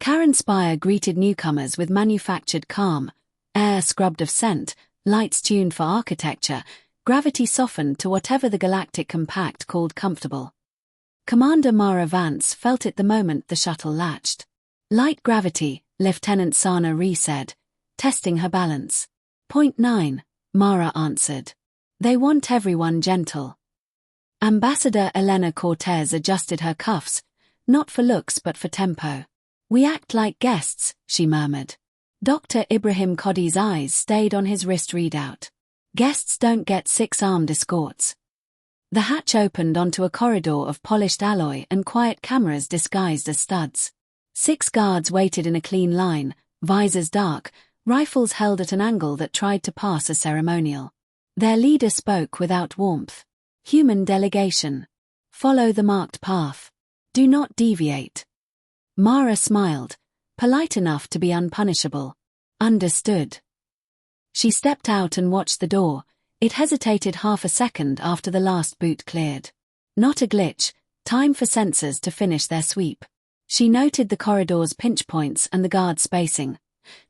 Karen Spire greeted newcomers with manufactured calm, air scrubbed of scent, lights tuned for architecture, gravity softened to whatever the Galactic Compact called comfortable. Commander Mara Vance felt it the moment the shuttle latched. Light gravity, Lieutenant Sana Ree said, testing her balance. .9, Mara answered. They want everyone gentle. Ambassador Elena Cortez adjusted her cuffs, not for looks but for tempo. We act like guests, she murmured. Dr. Ibrahim Cody's eyes stayed on his wrist readout. Guests don't get six-armed escorts. The hatch opened onto a corridor of polished alloy and quiet cameras disguised as studs. 6 guards waited in a clean line, visors dark, rifles held at an angle that tried to pass as ceremonial. Their leader spoke without warmth. Human delegation. Follow the marked path. Do not deviate. Mara smiled, polite enough to be unpunishable. Understood. She stepped out and watched the door. It hesitated half a second after the last boot cleared. Not a glitch, time for sensors to finish their sweep. She noted the corridor's pinch points and the guard spacing.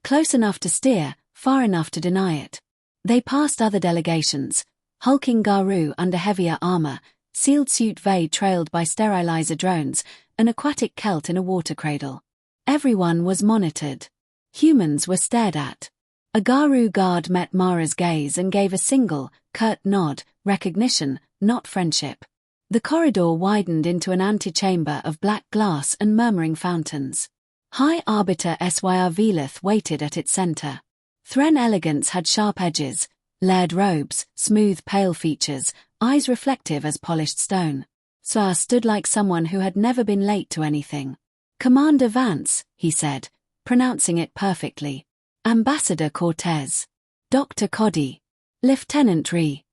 Close enough to steer, far enough to deny it. They passed other delegations, hulking Garou under heavier armor, sealed suit Vey trailed by sterilizer drones, an aquatic Celt in a water cradle. Everyone was monitored. Humans were stared at. A Garou guard met Mara's gaze and gave a single, curt nod, recognition, not friendship. The corridor widened into an antechamber of black glass and murmuring fountains. High Arbiter Syr Velith waited at its center. Thren elegance had sharp edges, layered robes, smooth pale features, eyes reflective as polished stone. Syr stood like someone who had never been late to anything. Commander Vance, he said, pronouncing it perfectly. Ambassador Cortez. Dr. Cody. Lieutenant Ree.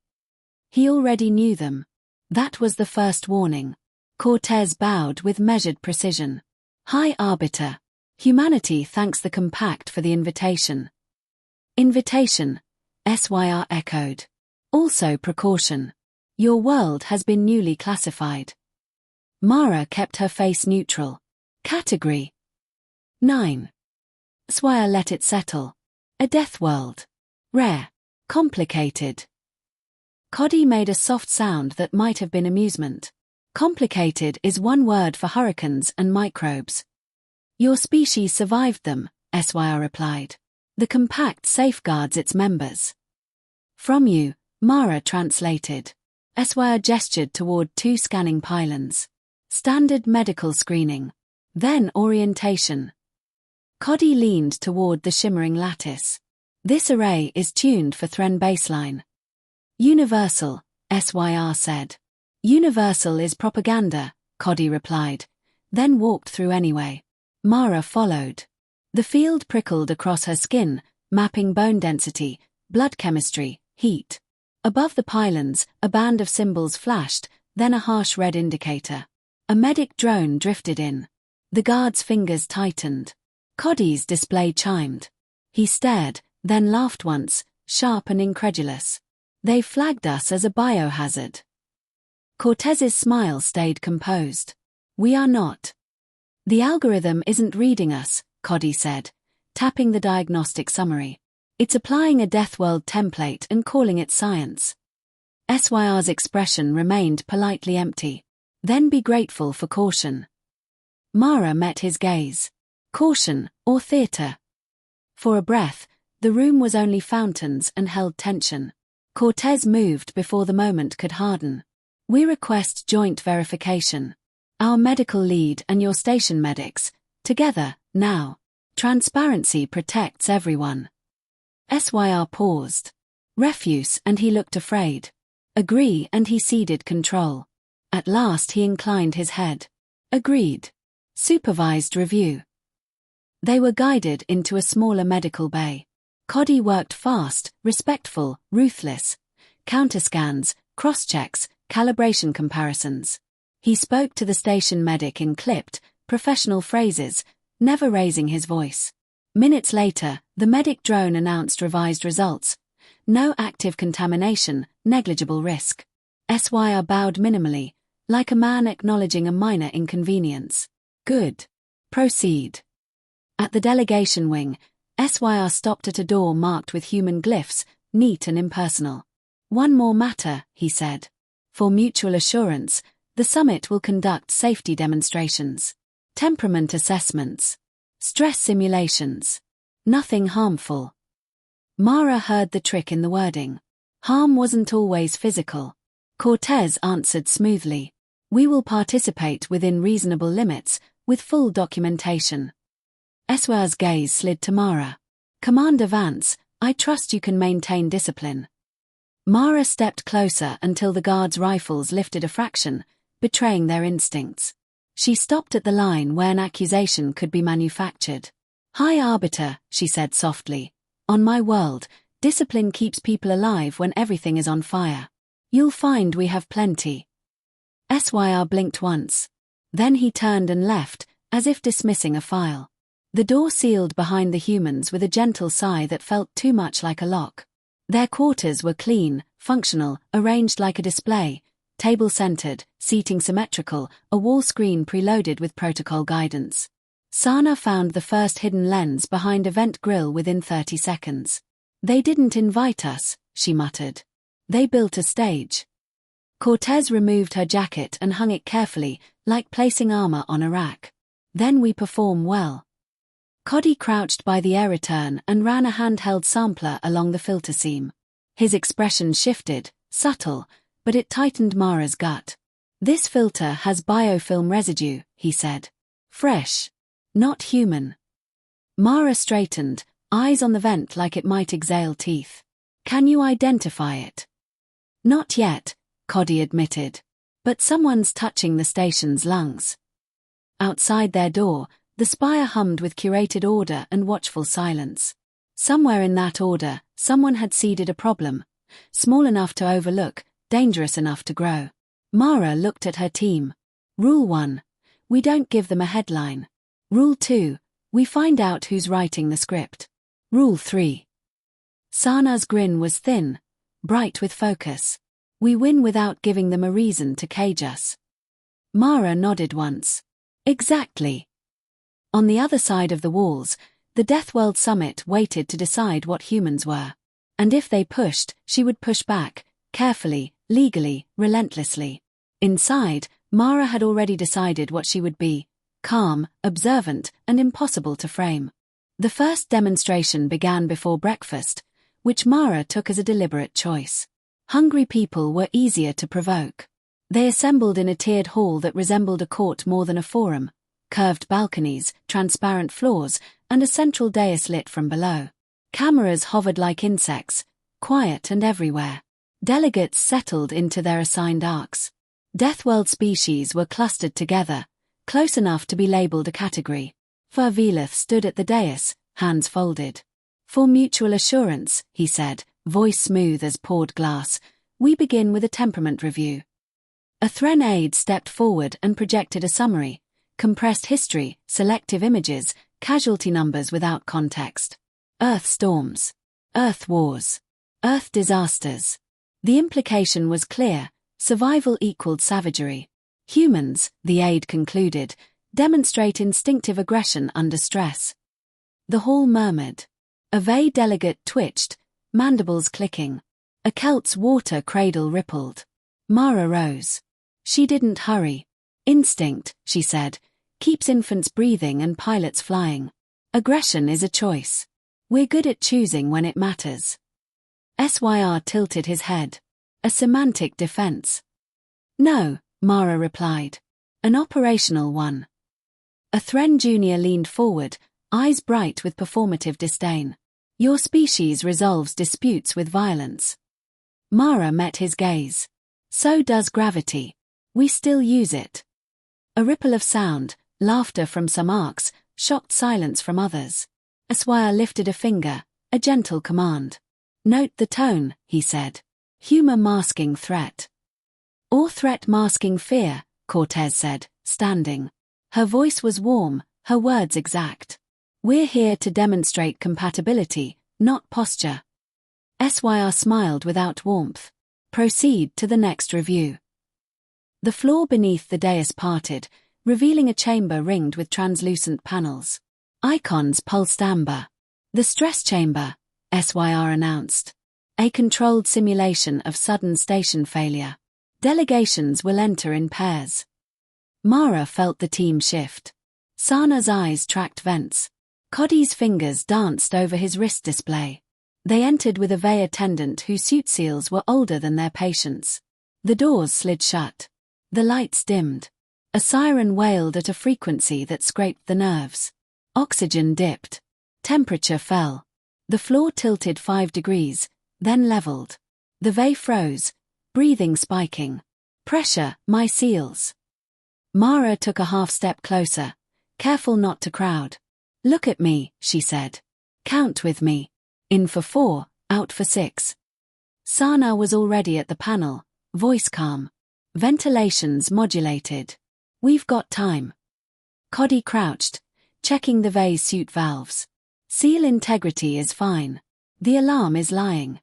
He already knew them. That was the first warning. Cortez bowed with measured precision. High Arbiter. Humanity thanks the Compact for the invitation. Invitation, Syr echoed. Also precaution. Your world has been newly classified. Mara kept her face neutral. Category 9. Syr let it settle. A Deathworld. Rare. Complicated. Cody made a soft sound that might have been amusement. Complicated is one word for hurricanes and microbes. Your species survived them, Syr replied. The Compact safeguards its members. From you, Mara translated. Syr gestured toward 2 scanning pylons. Standard medical screening. Then orientation. Cody leaned toward the shimmering lattice. This array is tuned for Thren baseline. Universal, Syr said. Universal is propaganda, Cody replied, then walked through anyway. Mara followed. The field prickled across her skin, mapping bone density, blood chemistry, heat. Above the pylons, a band of symbols flashed, then a harsh red indicator. A medic drone drifted in. The guard's fingers tightened. Cody's display chimed. He stared, then laughed once, sharp and incredulous. They flagged us as a biohazard. Cortez's smile stayed composed. We are not. The algorithm isn't reading us, Cody said, tapping the diagnostic summary. It's applying a Deathworld template and calling it science. Syr's expression remained politely empty. Then be grateful for caution. Mara met his gaze. Caution, or theater? For a breath, the room was only fountains and held tension. Cortez moved before the moment could harden. We request joint verification. Our medical lead and your station medics, together, now. Transparency protects everyone. Syr paused. Refuse, and he looked afraid. Agree, and he ceded control. At last he inclined his head. Agreed. Supervised review. They were guided into a smaller medical bay. Cody worked fast, respectful, ruthless. Counterscans, cross-checks, calibration comparisons. He spoke to the station medic in clipped, professional phrases, never raising his voice. Minutes later, the medic drone announced revised results. No active contamination, negligible risk. Syr bowed minimally, like a man acknowledging a minor inconvenience. Good. Proceed. At the delegation wing, SYR stopped at a door marked with human glyphs, neat and impersonal. "One more matter," he said. "For mutual assurance, the summit will conduct safety demonstrations, temperament assessments, stress simulations. Nothing harmful." Mara heard the trick in the wording. Harm wasn't always physical. Cortez answered smoothly. "We will participate within reasonable limits, with full documentation." SYR's gaze slid to Mara. "Commander Vance, I trust you can maintain discipline." Mara stepped closer until the guards' rifles lifted a fraction, betraying their instincts. She stopped at the line where an accusation could be manufactured. "High Arbiter," she said softly, "on my world, discipline keeps people alive when everything is on fire. You'll find we have plenty." SYR blinked once. Then he turned and left, as if dismissing a file. The door sealed behind the humans with a gentle sigh that felt too much like a lock. Their quarters were clean, functional, arranged like a display, table-centered, seating symmetrical, a wall screen preloaded with protocol guidance. Sana found the first hidden lens behind a vent grill within 30 seconds. "They didn't invite us," she muttered. "They built a stage." Cortez removed her jacket and hung it carefully, like placing armor on a rack. "Then we perform well." Cody crouched by the air return and ran a handheld sampler along the filter seam. His expression shifted, subtle, but it tightened Mara's gut. "This filter has biofilm residue," he said. "Fresh. Not human." Mara straightened, eyes on the vent like it might exhale teeth. "Can you identify it?" "Not yet," Cody admitted. "But someone's touching the station's lungs." Outside their door, the spire hummed with curated order and watchful silence. Somewhere in that order, someone had seeded a problem, small enough to overlook, dangerous enough to grow. Mara looked at her team. "Rule 1. We don't give them a headline. Rule 2. We find out who's writing the script. Rule 3. Sana's grin was thin, bright with focus. We win without giving them a reason to cage us." Mara nodded once. "Exactly." On the other side of the walls, the Deathworld summit waited to decide what humans were. And if they pushed, she would push back, carefully, legally, relentlessly. Inside, Mara had already decided what she would be: calm, observant, and impossible to frame. The first demonstration began before breakfast, which Mara took as a deliberate choice. Hungry people were easier to provoke. They assembled in a tiered hall that resembled a court more than a forum: curved balconies, transparent floors, and a central dais lit from below. Cameras hovered like insects, quiet and everywhere. Delegates settled into their assigned arcs. Deathworld species were clustered together, close enough to be labeled a category. Furvelith stood at the dais, hands folded. "For mutual assurance," he said, voice smooth as poured glass, "we begin with a temperament review." A Thren aide stepped forward and projected a summary: compressed history, selective images, casualty numbers without context. Earth storms. Earth wars. Earth disasters. The implication was clear: survival equaled savagery. Humans, the aide concluded, demonstrate instinctive aggression under stress. The hall murmured. A Vey delegate twitched, mandibles clicking. A Celt's water cradle rippled. Mara rose. She didn't hurry. "Instinct," she said, "keeps infants breathing and pilots flying. Aggression is a choice. We're good at choosing when it matters." SYR tilted his head. "A semantic defense." "No," Mara replied. "An operational one." A Thren Jr. leaned forward, eyes bright with performative disdain. "Your species resolves disputes with violence." Mara met his gaze. "So does gravity. We still use it." A ripple of sound, laughter from some arcs, shocked silence from others. SYR lifted a finger, a gentle command. "Note the tone," he said. "Humor masking threat." "Or threat masking fear," Cortez said, standing. Her voice was warm, her words exact. "We're here to demonstrate compatibility, not posture." SYR smiled without warmth. "Proceed to the next review." The floor beneath the dais parted, revealing a chamber ringed with translucent panels. Icons pulsed amber. The stress chamber, SYR announced. A controlled simulation of sudden station failure. Delegations will enter in pairs. Mara felt the team shift. Sana's eyes tracked vents. Coddy's fingers danced over his wrist display. They entered with a VA attendant whose suit seals were older than their patients. The doors slid shut. The lights dimmed. A siren wailed at a frequency that scraped the nerves. Oxygen dipped. Temperature fell. The floor tilted 5 degrees, then leveled. The VA froze, breathing spiking. Pressure, my seals. Mara took a half step closer, careful not to crowd. Look at me, she said. Count with me. In for 4, out for 6. Sana was already at the panel, voice calm. Ventilations modulated. We've got time. Coddy crouched, checking the VA's suit valves. Seal integrity is fine. The alarm is lying.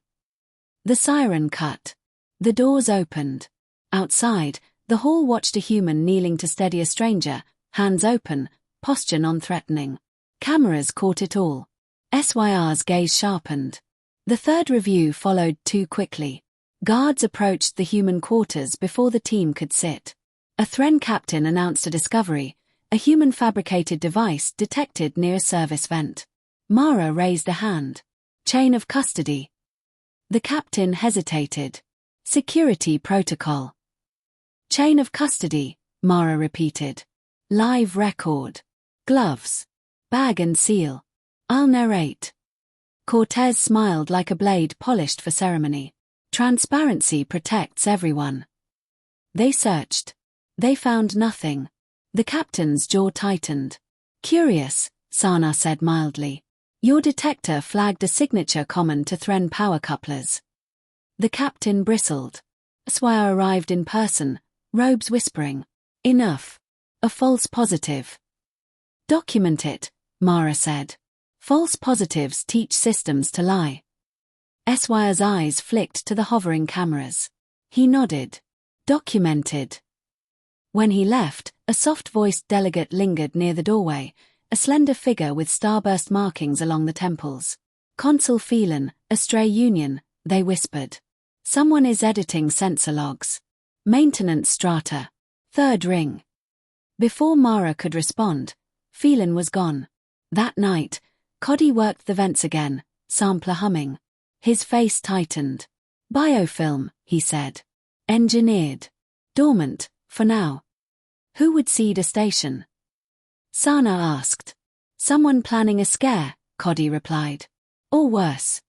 The siren cut. The doors opened. Outside, the hall watched a human kneeling to steady a stranger, hands open, posture non-threatening. Cameras caught it all. SYR's gaze sharpened. The third review followed too quickly. Guards approached the human quarters before the team could sit. A Thren captain announced a discovery, a human-fabricated device detected near a service vent. Mara raised a hand. Chain of custody. The captain hesitated. Security protocol. Chain of custody, Mara repeated. Live record. Gloves. Bag and seal. I'll narrate. Cortez smiled like a blade polished for ceremony. Transparency protects everyone. They searched. They found nothing. The captain's jaw tightened. Curious, Sana said mildly. Your detector flagged a signature common to Thren power couplers. The captain bristled. SYR arrived in person, robes whispering. Enough. A false positive. Document it, Mara said. False positives teach systems to lie. SYR's eyes flicked to the hovering cameras. He nodded. Documented. When he left, a soft-voiced delegate lingered near the doorway, a slender figure with starburst markings along the temples. Consul Phelan, Astray Union, they whispered. Someone is editing sensor logs. Maintenance strata. Third ring. Before Mara could respond, Phelan was gone. That night, Coddy worked the vents again, sampler humming. His face tightened. Biofilm, he said. Engineered. Dormant, for now. Who would seed a station? Sana asked. Someone planning a scare, Coddy replied. Or worse.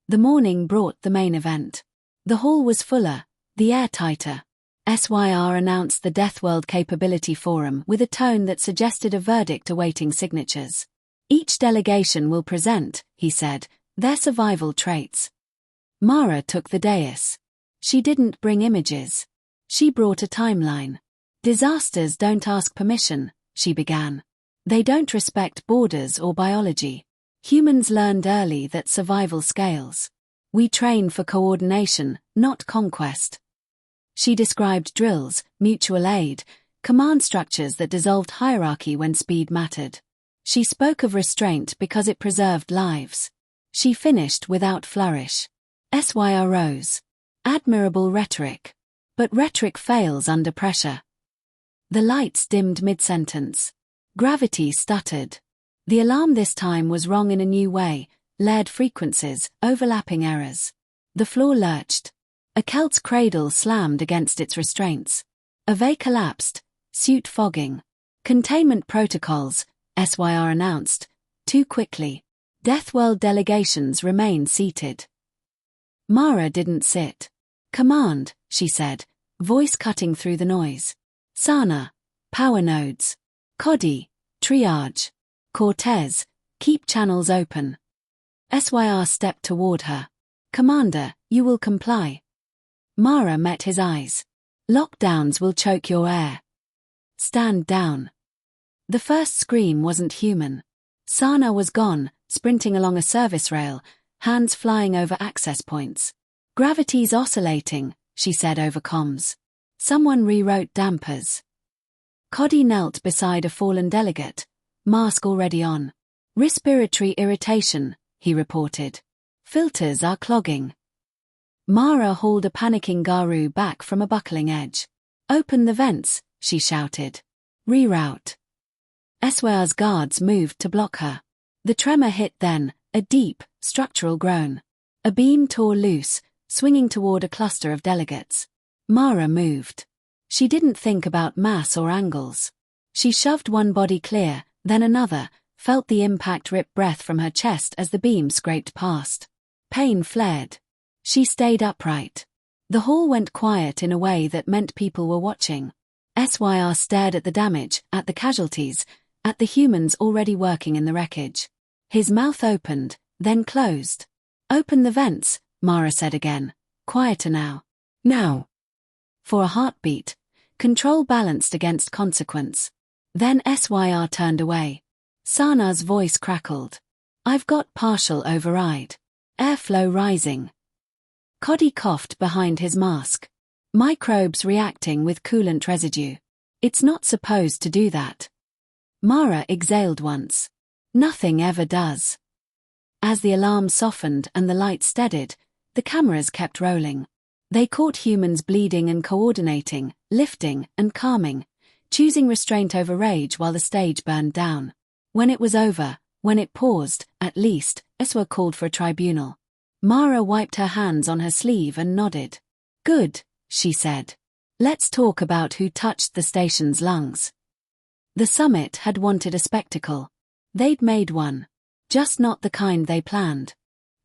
The morning brought the main event. The hall was fuller, the air tighter. SYR announced the Deathworld Capability Forum with a tone that suggested a verdict awaiting signatures. Each delegation will present, he said, their survival traits. Mara took the dais. She didn't bring images. She brought a timeline. Disasters don't ask permission, she began. They don't respect borders or biology. Humans learned early that survival scales. We train for coordination, not conquest. She described drills, mutual aid, command structures that dissolved hierarchy when speed mattered. She spoke of restraint because it preserved lives. She finished without flourish. SYR rose. Admirable rhetoric. But rhetoric fails under pressure. The lights dimmed mid-sentence. Gravity stuttered. The alarm this time was wrong in a new way, layered frequencies, overlapping errors. The floor lurched. A Celt's cradle slammed against its restraints. A VA collapsed, suit fogging. Containment protocols, SYR announced, too quickly. Deathworld delegations remained seated. Mara didn't sit. Command, she said, voice cutting through the noise. Sana, power nodes. Coddy, triage. Cortez, keep channels open. SYR stepped toward her. Commander, you will comply. Mara met his eyes. Lockdowns will choke your air. Stand down. The first scream wasn't human. Sana was gone, sprinting along a service rail, hands flying over access points. Gravity's oscillating, she said over comms. Someone rewrote dampers. Coddy knelt beside a fallen delegate, mask already on. Respiratory irritation, he reported. Filters are clogging. Mara hauled a panicking Garu back from a buckling edge. Open the vents, she shouted. Reroute. HFY's guards moved to block her. The tremor hit then, a deep, structural groan. A beam tore loose, swinging toward a cluster of delegates. Mara moved. She didn't think about mass or angles. She shoved one body clear, then another, felt the impact rip breath from her chest as the beam scraped past. Pain flared. She stayed upright. The hall went quiet in a way that meant people were watching. HFY stared at the damage, at the casualties, at the humans already working in the wreckage. His mouth opened, then closed. Open the vents, Mara said again. Quieter now. Now. For a heartbeat, control balanced against consequence. Then HFY turned away. Sana's voice crackled. I've got partial override. Airflow rising. Cody coughed behind his mask. Microbes reacting with coolant residue. It's not supposed to do that. Mara exhaled once. Nothing ever does. As the alarm softened and the light steadied, the cameras kept rolling. They caught humans bleeding and coordinating, lifting and calming, choosing restraint over rage while the stage burned down. When it was over, when it paused, at least, HFY called for a tribunal. Mara wiped her hands on her sleeve and nodded. Good, she said. Let's talk about who touched the station's lungs. The summit had wanted a spectacle. They'd made one. Just not the kind they planned.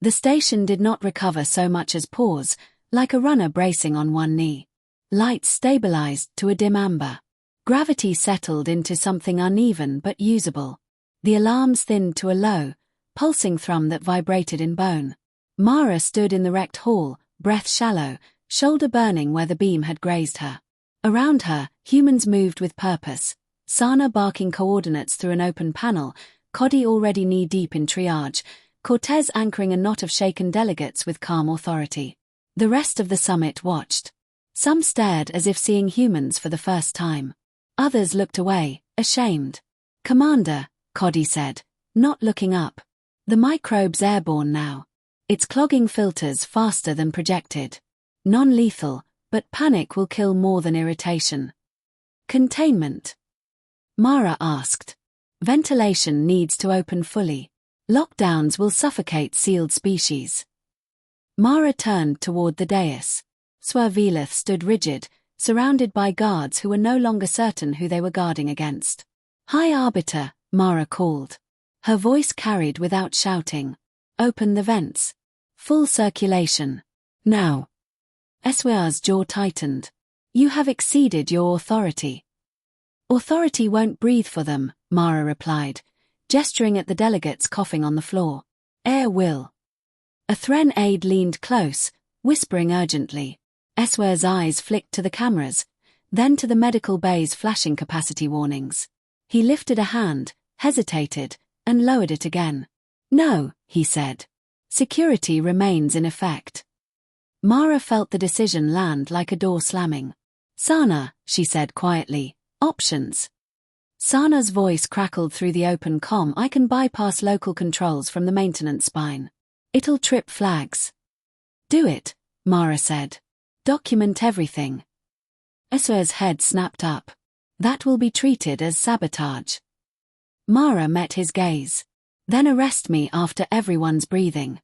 The station did not recover so much as pause, like a runner bracing on one knee. Lights stabilized to a dim amber. Gravity settled into something uneven but usable. The alarms thinned to a low, pulsing thrum that vibrated in bone. Mara stood in the wrecked hall, breath shallow, shoulder burning where the beam had grazed her. Around her, humans moved with purpose. Sana barking coordinates through an open panel, Cody already knee-deep in triage, Cortez anchoring a knot of shaken delegates with calm authority. The rest of the summit watched. Some stared as if seeing humans for the first time. Others looked away, ashamed. Commander, Cody said, not looking up. The microbe's airborne now. It's clogging filters faster than projected. Non-lethal, but panic will kill more than irritation. Containment? Mara asked. Ventilation needs to open fully. Lockdowns will suffocate sealed species. Mara turned toward the dais. Swervelith stood rigid, surrounded by guards who were no longer certain who they were guarding against. High Arbiter, Mara called. Her voice carried without shouting. Open the vents. Full circulation. Now. HFY's jaw tightened. You have exceeded your authority. Authority won't breathe for them, Mara replied, gesturing at the delegates coughing on the floor. Air will. A Thren aide leaned close, whispering urgently. HFY's eyes flicked to the cameras, then to the medical bay's flashing capacity warnings. He lifted a hand, hesitated, and lowered it again. No, he said. Security remains in effect. Mara felt the decision land like a door slamming. Sana, she said quietly. Options. Sana's voice crackled through the open comm. I can bypass local controls from the maintenance spine. It'll trip flags. Do it, Mara said. Document everything. HFY's head snapped up. That will be treated as sabotage. Mara met his gaze. Then arrest me after everyone's breathing.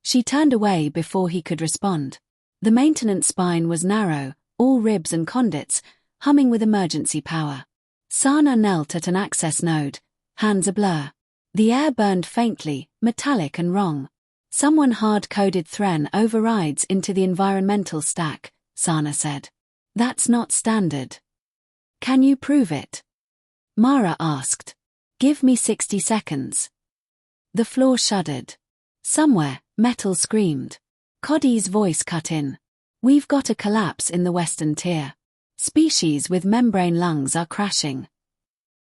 She turned away before he could respond. The maintenance spine was narrow, all ribs and conduits, humming with emergency power. Sana knelt at an access node, hands ablur. The air burned faintly, metallic and wrong. Someone hard-coded Thren overrides into the environmental stack, Sana said. That's not standard. Can you prove it? Mara asked. Give me 60 seconds. The floor shuddered. Somewhere, metal screamed. Cody's voice cut in. We've got a collapse in the western tier. Species with membrane lungs are crashing.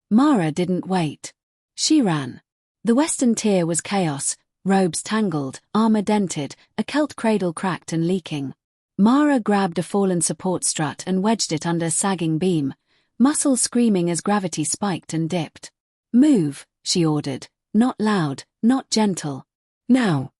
Mara didn't wait. She ran. The western tier was chaos, robes tangled, armor dented, a Celt cradle cracked and leaking. Mara grabbed a fallen support strut and wedged it under a sagging beam, muscles screaming as gravity spiked and dipped. Move, she ordered, Not loud, not gentle. Now.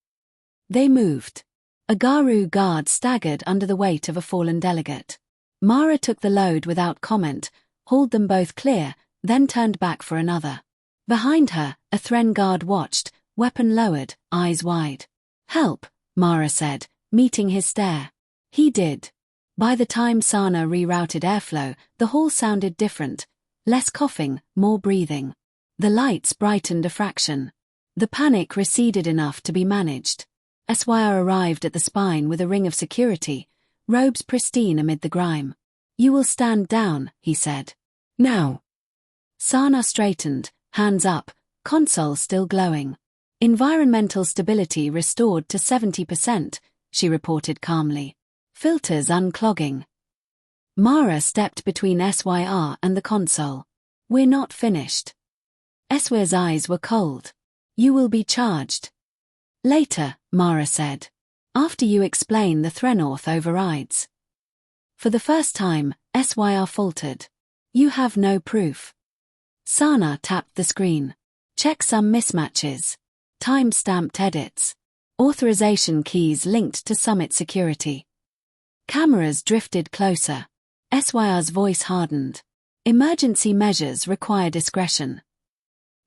They moved. A Garu guard staggered under the weight of a fallen delegate. Mara took the load without comment, hauled them both clear, then turned back for another. Behind her, a Thren guard watched, weapon lowered, eyes wide. "Help," Mara said, meeting his stare. He did. By the time Sana rerouted airflow, the hall sounded different. Less coughing, more breathing. The lights brightened a fraction. The panic receded enough to be managed. SYR arrived at the spine with a ring of security, robes pristine amid the grime. "You will stand down," he said. "Now." Sana straightened, hands up, console still glowing. "Environmental stability restored to 70%, she reported calmly. "Filters unclogging." Mara stepped between SYR and the console. "We're not finished." SYR's eyes were cold. "You will be charged." "Later," Mara said. "After you explain the Threnorth overrides." For the first time, SYR faltered. "You have no proof." Sana tapped the screen. "Check some mismatches. Time-stamped edits. Authorization keys linked to Summit security." Cameras drifted closer. SYR's voice hardened. "Emergency measures require discretion."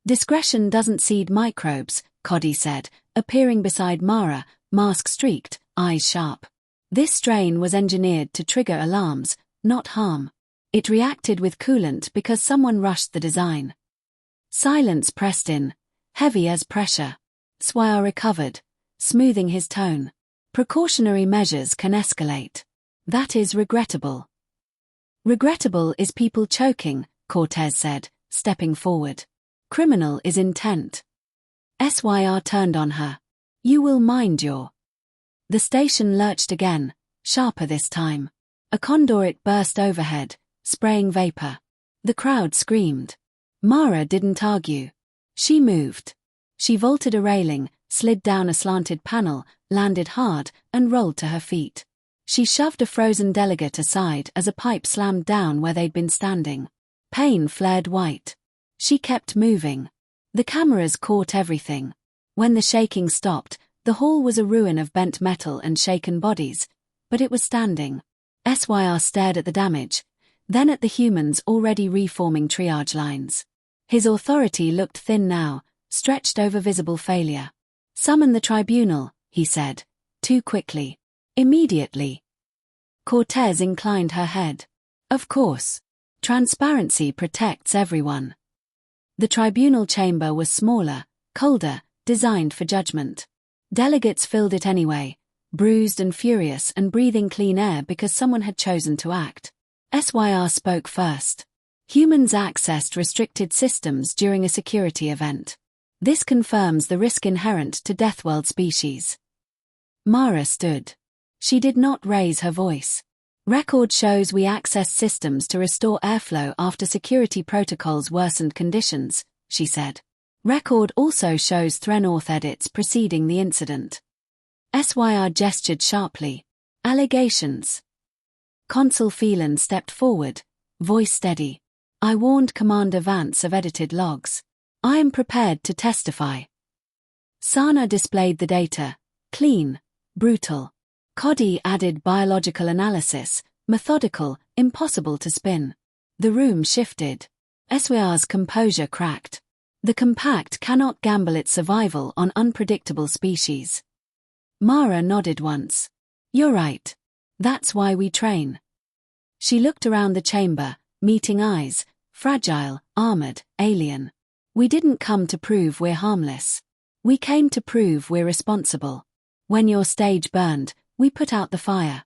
"Discretion doesn't seed microbes," Cody said, appearing beside Mara, mask streaked, eyes sharp. "This strain was engineered to trigger alarms, not harm. It reacted with coolant because someone rushed the design." Silence pressed in, heavy as pressure. SYR recovered, smoothing his tone. "Precautionary measures can escalate. That is regrettable." "Regrettable is people choking," Cortez said, stepping forward. "Criminal is intent." SYR turned on her. "You will mind your..." The station lurched again, sharper this time. A conduit burst overhead, spraying vapor. The crowd screamed. Mara didn't argue. She moved. She vaulted a railing, slid down a slanted panel, landed hard, and rolled to her feet. She shoved a frozen delegate aside as a pipe slammed down where they'd been standing. Pain flared white. She kept moving. The cameras caught everything. When the shaking stopped, the hall was a ruin of bent metal and shaken bodies, but it was standing. SYR stared at the damage, then at the humans already reforming triage lines. His authority looked thin now, stretched over visible failure. "Summon the tribunal," he said, too quickly. "Immediately." Cortez inclined her head. "Of course. Transparency protects everyone." The tribunal chamber was smaller, colder, designed for judgment. Delegates filled it anyway, bruised and furious and breathing clean air because someone had chosen to act. SYR spoke first. "Humans accessed restricted systems during a security event. This confirms the risk inherent to Deathworld species." Mara stood. She did not raise her voice. "Record shows we accessed systems to restore airflow after security protocols worsened conditions," she said. "Record also shows Threnorth edits preceding the incident." SYR gestured sharply. "Allegations." Consul Phelan stepped forward, voice steady. "I warned Commander Vance of edited logs. I am prepared to testify." Sana displayed the data. Clean, brutal. Cody added biological analysis, methodical, impossible to spin. The room shifted. SYR's composure cracked. The compact cannot gamble its survival on unpredictable species. Mara nodded once. "You're right. That's why we train." She looked around the chamber, meeting eyes, fragile, armored, alien. "We didn't come to prove we're harmless. We came to prove we're responsible. When your stage burned, we put out the fire."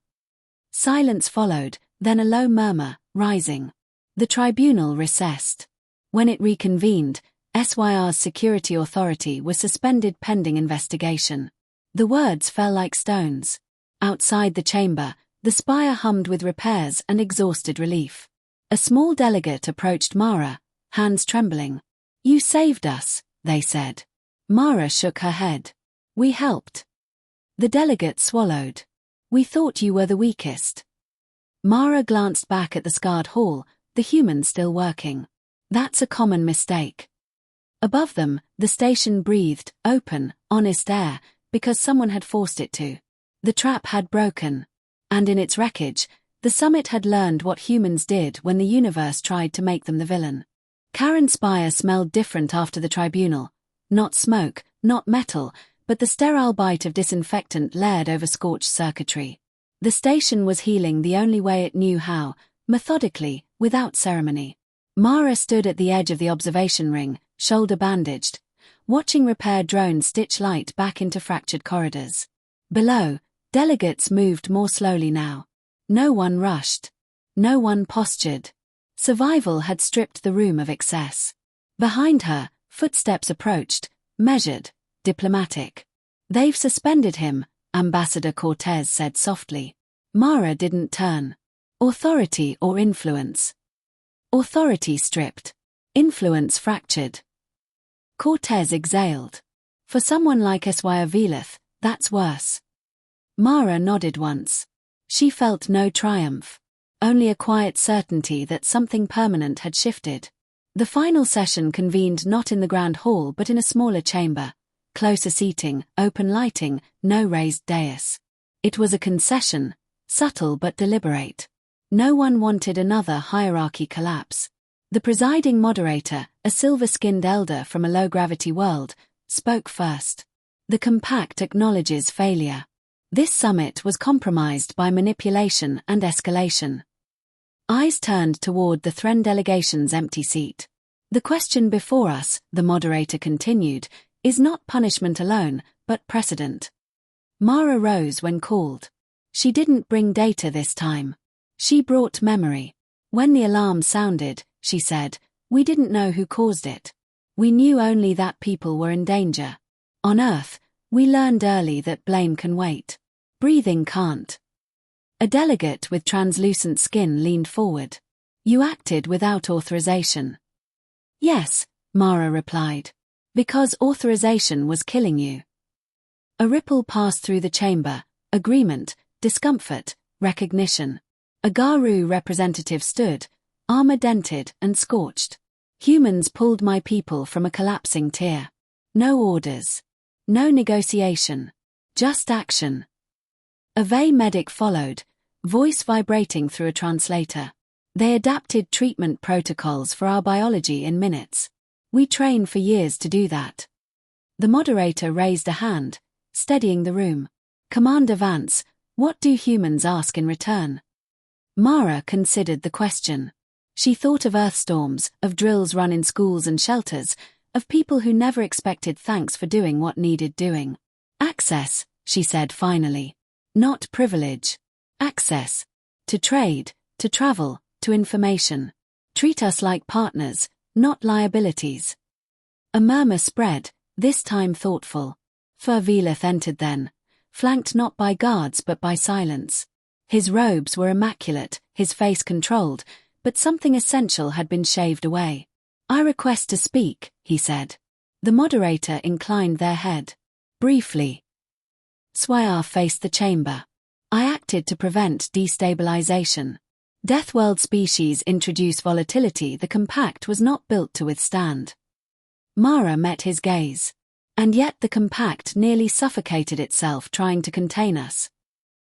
Silence followed, then a low murmur, rising. The tribunal recessed. When it reconvened, SYR's security authority was suspended pending investigation. The words fell like stones. Outside the chamber, the spire hummed with repairs and exhausted relief. A small delegate approached Mara, hands trembling. "You saved us," they said. Mara shook her head. "We helped." The delegate swallowed. "We thought you were the weakest." Mara glanced back at the scarred hall, the humans still working. "That's a common mistake." Above them, the station breathed open, honest air, because someone had forced it to. The trap had broken. And in its wreckage, the summit had learned what humans did when the universe tried to make them the villain. Karen Spire smelled different after the tribunal. Not smoke, not metal, but the sterile bite of disinfectant layered over scorched circuitry. The station was healing the only way it knew how, methodically, without ceremony. Mara stood at the edge of the observation ring, shoulder bandaged, watching repair drones stitch light back into fractured corridors. Below, delegates moved more slowly now. No one rushed. No one postured. Survival had stripped the room of excess. Behind her, footsteps approached, measured, diplomatic. "They've suspended him," Ambassador Cortez said softly. Mara didn't turn. Authority or influence? Authority stripped. Influence fractured. Cortez exhaled. "For someone like HFY Velith, that's worse." Mara nodded once. She felt no triumph. Only a quiet certainty that something permanent had shifted. The final session convened not in the grand hall but in a smaller chamber. Closer seating, open lighting, no raised dais. It was a concession, subtle but deliberate. No one wanted another hierarchy collapse. The presiding moderator, a silver-skinned elder from a low-gravity world, spoke first. "The compact acknowledges failure. This summit was compromised by manipulation and escalation." Eyes turned toward the Thren delegation's empty seat. "The question before us," the moderator continued, "is not punishment alone, but precedent." Mara rose when called. She didn't bring data this time. She brought memory. "When the alarm sounded," she said, "we didn't know who caused it. We knew only that people were in danger. On Earth, we learned early that blame can wait. Breathing can't." A delegate with translucent skin leaned forward. "You acted without authorization." "Yes," Mara replied. "Because authorization was killing you." A ripple passed through the chamber. Agreement, discomfort, recognition. A Garu representative stood, armor dented and scorched. "Humans pulled my people from a collapsing tier. No orders. No negotiation. Just action." A Vey medic followed, voice vibrating through a translator. "They adapted treatment protocols for our biology in minutes. We trained for years to do that." The moderator raised a hand, steadying the room. "Commander Vance, what do humans ask in return?" Mara considered the question. She thought of earthstorms, of drills run in schools and shelters, of people who never expected thanks for doing what needed doing. "Access," she said finally. "Not privilege. Access. To trade, to travel, to information. Treat us like partners, not liabilities." A murmur spread, this time thoughtful. Velith entered then, flanked not by guards but by silence. His robes were immaculate, his face controlled, but something essential had been shaved away. "I request to speak," he said. The moderator inclined their head. Briefly. Swayar faced the chamber. "I acted to prevent destabilization. Deathworld species introduce volatility the compact was not built to withstand." Mara met his gaze. "And yet the compact nearly suffocated itself trying to contain us."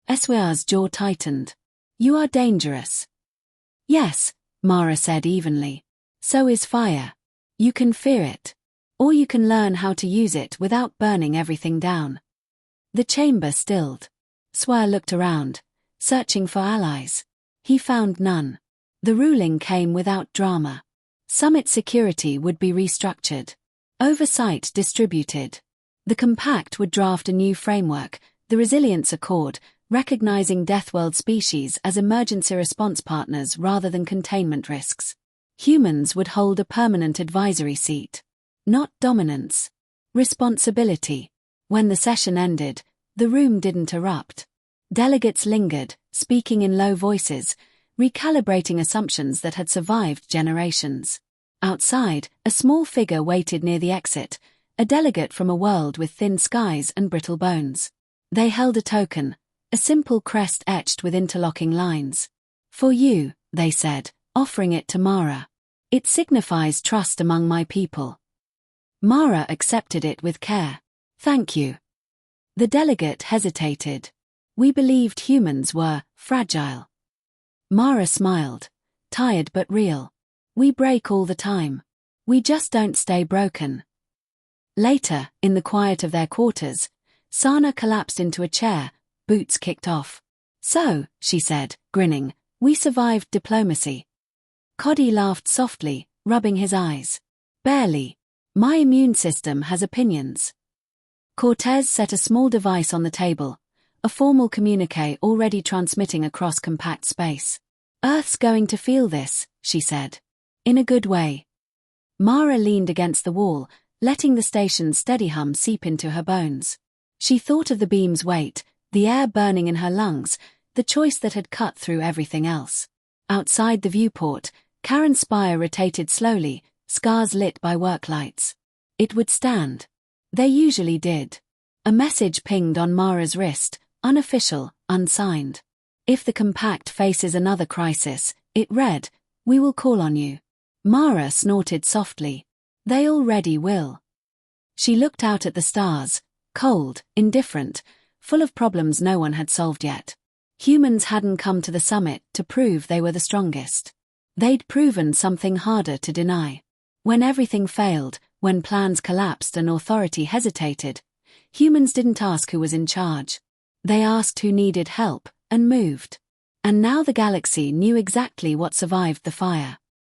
Eswayar's jaw tightened. "You are dangerous." "Yes," Mara said evenly. "So is fire. You can fear it. Or you can learn how to use it without burning everything down." The chamber stilled. Swayar looked around, searching for allies. He found none. The ruling came without drama. Summit security would be restructured. Oversight distributed. The compact would draft a new framework, the Resilience Accord, recognizing Deathworld species as emergency response partners rather than containment risks. Humans would hold a permanent advisory seat. Not dominance. Responsibility. When the session ended, the room didn't erupt. Delegates lingered, speaking in low voices, recalibrating assumptions that had survived generations. Outside, a small figure waited near the exit, a delegate from a world with thin skies and brittle bones. They held a token, a simple crest etched with interlocking lines. "For you," they said, offering it to Mara. "It signifies trust among my people." Mara accepted it with care. Thank you. The delegate hesitated. We believed humans were fragile. Mara smiled. Tired but real. We break all the time. We just don't stay broken. Later, in the quiet of their quarters, Sana collapsed into a chair, boots kicked off. So, she said, grinning, we survived diplomacy. Coddy laughed softly, rubbing his eyes. Barely. My immune system has opinions. Cortez set a small device on the table, a formal communique already transmitting across compact space. Earth's going to feel this, she said. In a good way. Mara leaned against the wall, letting the station's steady hum seep into her bones. She thought of the beam's weight, the air burning in her lungs, the choice that had cut through everything else. Outside the viewport, Karen's spire rotated slowly, scars lit by work lights. It would stand. They usually did. A message pinged on Mara's wrist, unofficial, unsigned. If the compact faces another crisis, it read, we will call on you. Mara snorted softly. They already will. She looked out at the stars, cold, indifferent, full of problems no one had solved yet. Humans hadn't come to the summit to prove they were the strongest. They'd proven something harder to deny. When everything failed, when plans collapsed and authority hesitated, humans didn't ask who was in charge. They asked who needed help, and moved. And now the galaxy knew exactly what survived the fire.